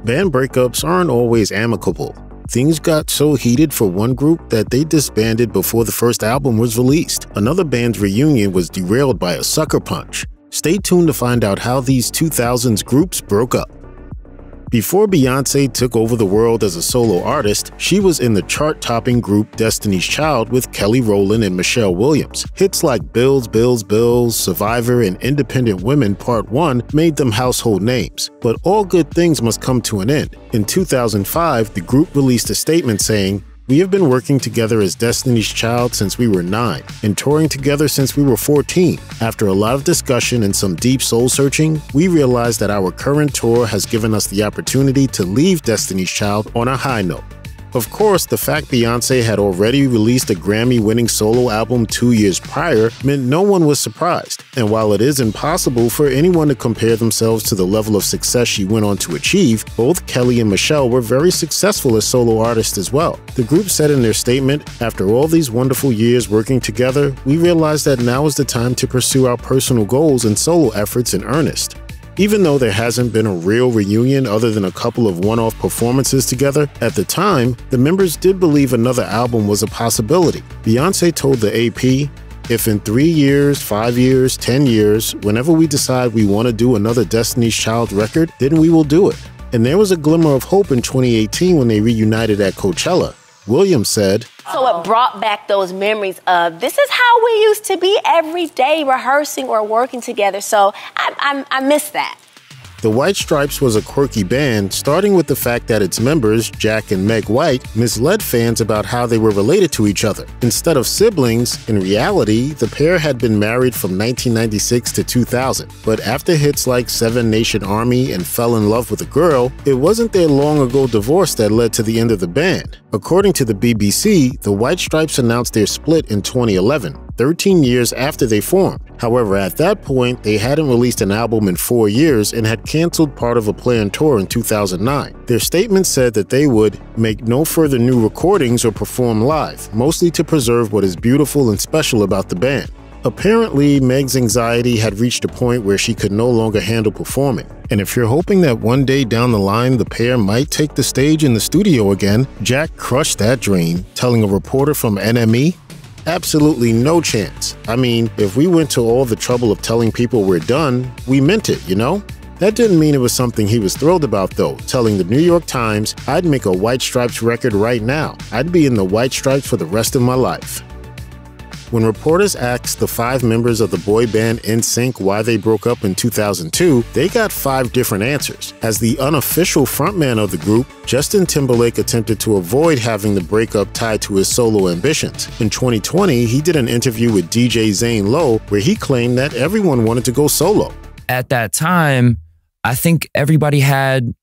Band breakups aren't always amicable. Things got so heated for one group that they disbanded before the first album was released. Another band's reunion was derailed by a sucker punch. Stay tuned to find out how these 2000s groups broke up. Before Beyoncé took over the world as a solo artist, she was in the chart-topping group Destiny's Child with Kelly Rowland and Michelle Williams. Hits like Bills, Bills, Bills, Survivor, and Independent Women Part 1 made them household names. But all good things must come to an end. In 2005, the group released a statement saying, "We have been working together as Destiny's Child since we were 9, and touring together since we were 14. After a lot of discussion and some deep soul-searching, we realized that our current tour has given us the opportunity to leave Destiny's Child on a high note." Of course, the fact Beyoncé had already released a Grammy-winning solo album 2 years prior meant no one was surprised. And while it is impossible for anyone to compare themselves to the level of success she went on to achieve, both Kelly and Michelle were very successful as solo artists as well. The group said in their statement, "After all these wonderful years working together, we realized that now is the time to pursue our personal goals and solo efforts in earnest." Even though there hasn't been a real reunion other than a couple of one-off performances together, at the time, the members did believe another album was a possibility. Beyoncé told the AP, "If in 3 years, 5 years, 10 years, whenever we decide we want to do another Destiny's Child record, then we will do it." And there was a glimmer of hope in 2018 when they reunited at Coachella. Williams said, "So it brought back those memories of this is how we used to be every day rehearsing or working together. So I miss that." The White Stripes was a quirky band, starting with the fact that its members, Jack and Meg White, misled fans about how they were related to each other. Instead of siblings, in reality, the pair had been married from 1996 to 2000. But after hits like Seven Nation Army and Fell in Love with a Girl, it wasn't their long-ago divorce that led to the end of the band. According to the BBC, the White Stripes announced their split in 2011. 13 years after they formed. However, at that point, they hadn't released an album in 4 years and had canceled part of a planned tour in 2009. Their statement said that they would make no further new recordings or perform live, mostly to preserve what is beautiful and special about the band. Apparently, Meg's anxiety had reached a point where she could no longer handle performing. And if you're hoping that one day down the line the pair might take the stage in the studio again, Jack crushed that dream, telling a reporter from NME, "Absolutely no chance. I mean, if we went to all the trouble of telling people we're done, we meant it, you know?" That didn't mean it was something he was thrilled about though, telling the New York Times, "I'd make a White Stripes record right now. I'd be in the White Stripes for the rest of my life." When reporters asked the 5 members of the boy band NSYNC why they broke up in 2002, they got 5 different answers. As the unofficial frontman of the group, Justin Timberlake attempted to avoid having the breakup tied to his solo ambitions. In 2020, he did an interview with DJ Zane Lowe where he claimed that everyone wanted to go solo. At that time, I think everybody had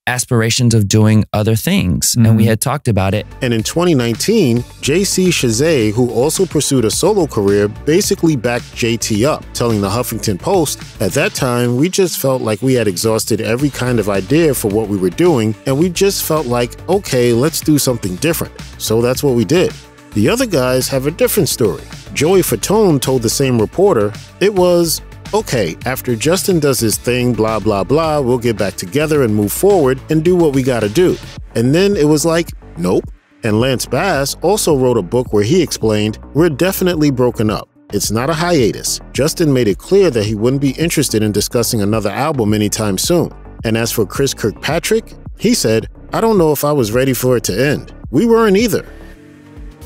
aspirations of doing other things, and we had talked about it. And in 2019, JC Chazé, who also pursued a solo career, basically backed JT up, telling the Huffington Post, "At that time, we just felt like we had exhausted every kind of idea for what we were doing, and we just felt like, okay, let's do something different. So that's what we did." The other guys have a different story. Joey Fatone told the same reporter, "It was, okay, after Justin does his thing, blah, blah, blah, we'll get back together and move forward and do what we gotta do." And then it was like, nope. And Lance Bass also wrote a book where he explained, "We're definitely broken up. It's not a hiatus. Justin made it clear that he wouldn't be interested in discussing another album anytime soon." And as for Chris Kirkpatrick, he said, "I don't know if I was ready for it to end. We weren't either."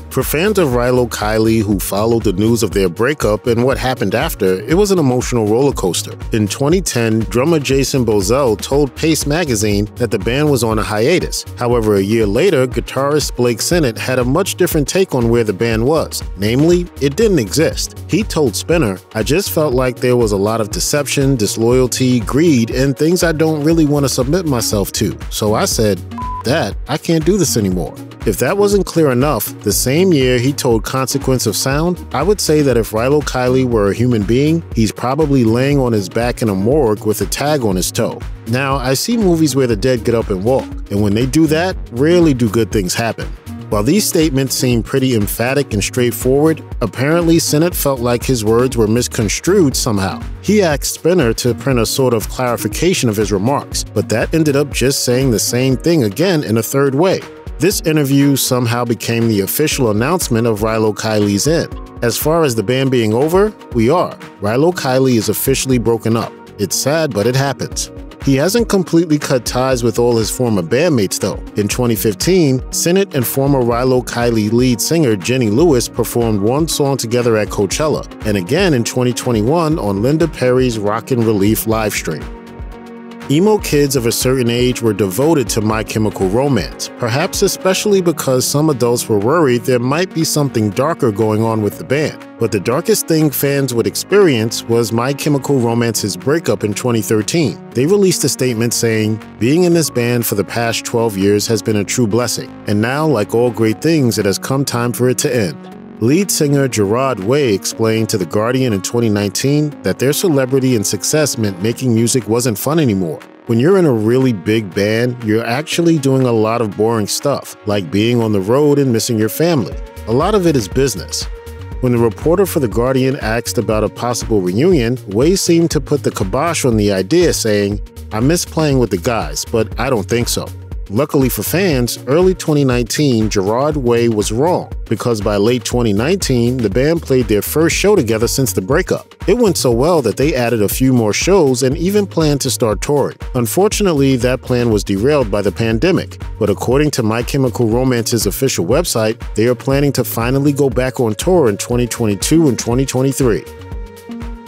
For fans of Rilo Kiley who followed the news of their breakup and what happened after, it was an emotional roller coaster. In 2010, drummer Jason Bozell told Pace magazine that the band was on a hiatus. However, a year later, guitarist Blake Sennett had a much different take on where the band was. Namely, it didn't exist. He told Spinner, "I just felt like there was a lot of deception, disloyalty, greed, and things I don't really want to submit myself to. So I said, that, I can't do this anymore." If that wasn't clear enough, the same year he told Consequence of Sound, "I would say that if Rilo Kiley were a human being, he's probably laying on his back in a morgue with a tag on his toe." Now, I see movies where the dead get up and walk, and when they do that, rarely do good things happen. While these statements seem pretty emphatic and straightforward, apparently Sinnott felt like his words were misconstrued somehow. He asked Spinner to print a sort of clarification of his remarks, but that ended up just saying the same thing again in a third way. This interview somehow became the official announcement of Rilo Kiley's end. As far as the band being over, we are. Rilo Kiley is officially broken up. It's sad, but it happens. He hasn't completely cut ties with all his former bandmates though. In 2015, Sinnott and former Rilo Kiley lead singer Jenny Lewis performed one song together at Coachella, and again in 2021 on Linda Perry's Rockin' Relief livestream. Emo kids of a certain age were devoted to My Chemical Romance, perhaps especially because some adults were worried there might be something darker going on with the band. But the darkest thing fans would experience was My Chemical Romance's breakup in 2013. They released a statement saying, "Being in this band for the past 12 years has been a true blessing, and now, like all great things, it has come time for it to end." Lead singer Gerard Way explained to The Guardian in 2019 that their celebrity and success meant making music wasn't fun anymore. When you're in a really big band, you're actually doing a lot of boring stuff, like being on the road and missing your family. A lot of it is business. When the reporter for The Guardian asked about a possible reunion, Way seemed to put the kibosh on the idea, saying, "I miss playing with the guys, but I don't think so." Luckily for fans, early 2019, Gerard Way was wrong, because by late 2019, the band played their first show together since the breakup. It went so well that they added a few more shows and even planned to start touring. Unfortunately, that plan was derailed by the pandemic, but according to My Chemical Romance's official website, they are planning to finally go back on tour in 2022 and 2023.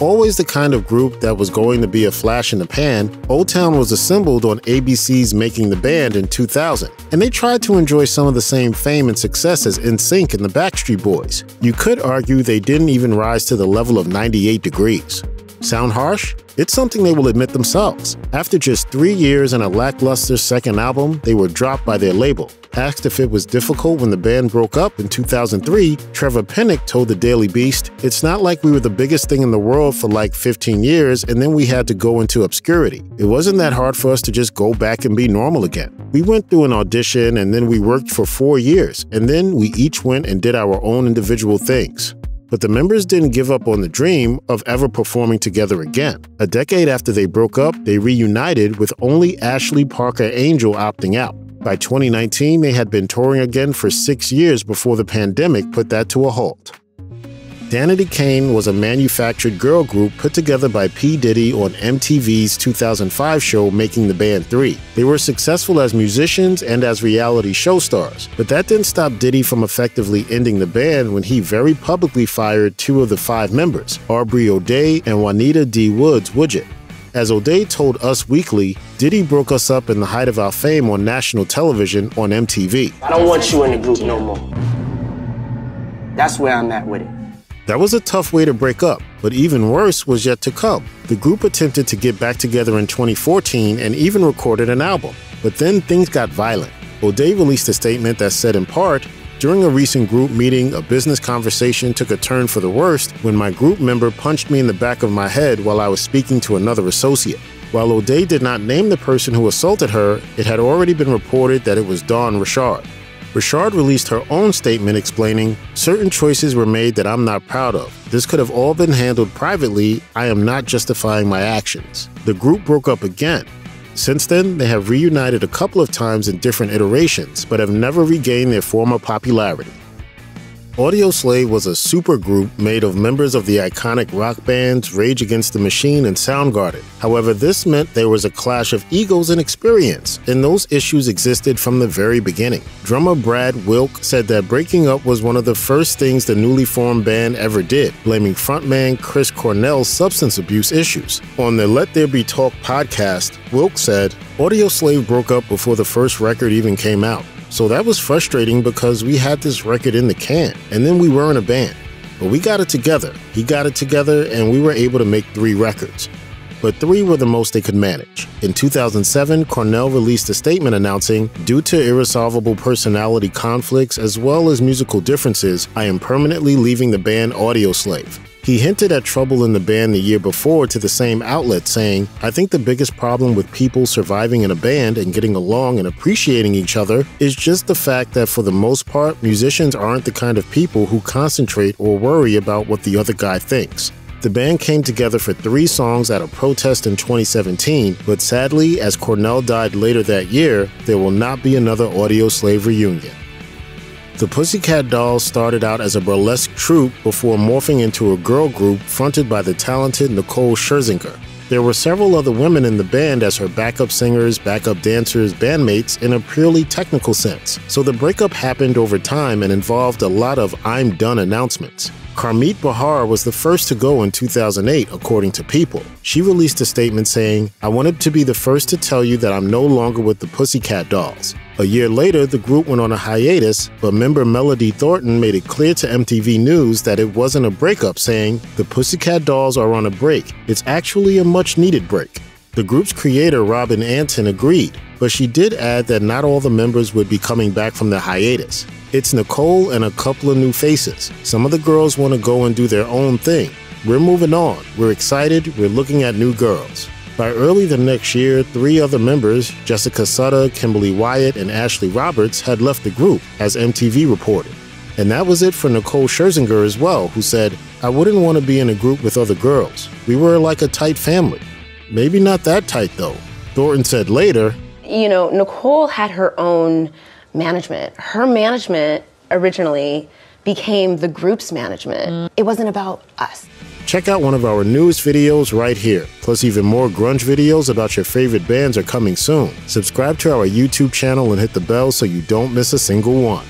Always the kind of group that was going to be a flash in the pan, Old Town was assembled on ABC's Making the Band in 2000, and they tried to enjoy some of the same fame and success as NSYNC and the Backstreet Boys. You could argue they didn't even rise to the level of 98 Degrees. Sound harsh? It's something they will admit themselves. After just 3 years and a lackluster second album, they were dropped by their label. Asked if it was difficult when the band broke up in 2003, Trevor Pinnock told the Daily Beast, "It's not like we were the biggest thing in the world for like 15 years and then we had to go into obscurity. It wasn't that hard for us to just go back and be normal again. We went through an audition and then we worked for 4 years, and then we each went and did our own individual things." But the members didn't give up on the dream of ever performing together again. A decade after they broke up, they reunited with only Ashley Parker Angel opting out. By 2019, they had been touring again for 6 years before the pandemic put that to a halt. Danity Kane was a manufactured girl group put together by P. Diddy on MTV's 2005 show Making the Band 3. They were successful as musicians and as reality show stars, but that didn't stop Diddy from effectively ending the band when he very publicly fired 2 of the 5 members, Aubrey O'Day and Juanita D. Woods-Woodgett. As O'Day told Us Weekly, Diddy broke us up in the height of our fame on national television on MTV. "I don't want you in the group no more." That's where I'm at with it. That was a tough way to break up, but even worse was yet to come. The group attempted to get back together in 2014 and even recorded an album, but then things got violent. O'Day released a statement that said in part, "During a recent group meeting, a business conversation took a turn for the worst when my group member punched me in the back of my head while I was speaking to another associate." While O'Day did not name the person who assaulted her, it had already been reported that it was Dawn Richard. Richard released her own statement explaining, "Certain choices were made that I'm not proud of. This could have all been handled privately. I am not justifying my actions." The group broke up again. Since then, they have reunited a couple of times in different iterations, but have never regained their former popularity. Audioslave was a supergroup made of members of the iconic rock bands Rage Against the Machine and Soundgarden. However, this meant there was a clash of egos and experience, and those issues existed from the very beginning. Drummer Brad Wilk said that breaking up was one of the first things the newly formed band ever did, blaming frontman Chris Cornell's substance abuse issues. On the Let There Be Talk podcast, Wilk said, "Audioslave broke up before the first record even came out. So that was frustrating because we had this record in the can, and then we weren't a band. But we got it together. He got it together, and we were able to make 3 records. but 3 were the most they could manage. In 2007, Cornell released a statement announcing, "Due to irresolvable personality conflicts as well as musical differences, I am permanently leaving the band Audioslave." He hinted at trouble in the band the year before to the same outlet, saying, "I think the biggest problem with people surviving in a band and getting along and appreciating each other is just the fact that for the most part, musicians aren't the kind of people who concentrate or worry about what the other guy thinks." The band came together for 3 songs at a protest in 2017, but sadly, as Cornell died later that year, there will not be another Audioslave reunion. The Pussycat Dolls started out as a burlesque troupe before morphing into a girl group fronted by the talented Nicole Scherzinger. There were several other women in the band as her backup singers, backup dancers, bandmates in a purely technical sense, so the breakup happened over time and involved a lot of "I'm done" announcements. Karmit Bahar was the first to go in 2008, according to People. She released a statement saying, "I wanted to be the first to tell you that I'm no longer with the Pussycat Dolls." A year later, the group went on a hiatus, but member Melody Thornton made it clear to MTV News that it wasn't a breakup, saying, "The Pussycat Dolls are on a break. It's actually a much-needed break." The group's creator, Robin Antin, agreed, but she did add that not all the members would be coming back from the hiatus. "It's Nicole and a couple of new faces. Some of the girls want to go and do their own thing. We're moving on. We're excited. We're looking at new girls." By early the next year, 3 other members, Jessica Sutter, Kimberly Wyatt, and Ashley Roberts, had left the group, as MTV reported. And that was it for Nicole Scherzinger as well, who said, "I wouldn't want to be in a group with other girls. We were like a tight family." Maybe not that tight, though. Thornton said later, You know, Nicole had her own management. Her management originally became the group's management. It wasn't about us. Check out one of our newest videos right here. Plus, even more grunge videos about your favorite bands are coming soon. Subscribe to our YouTube channel and hit the bell so you don't miss a single one.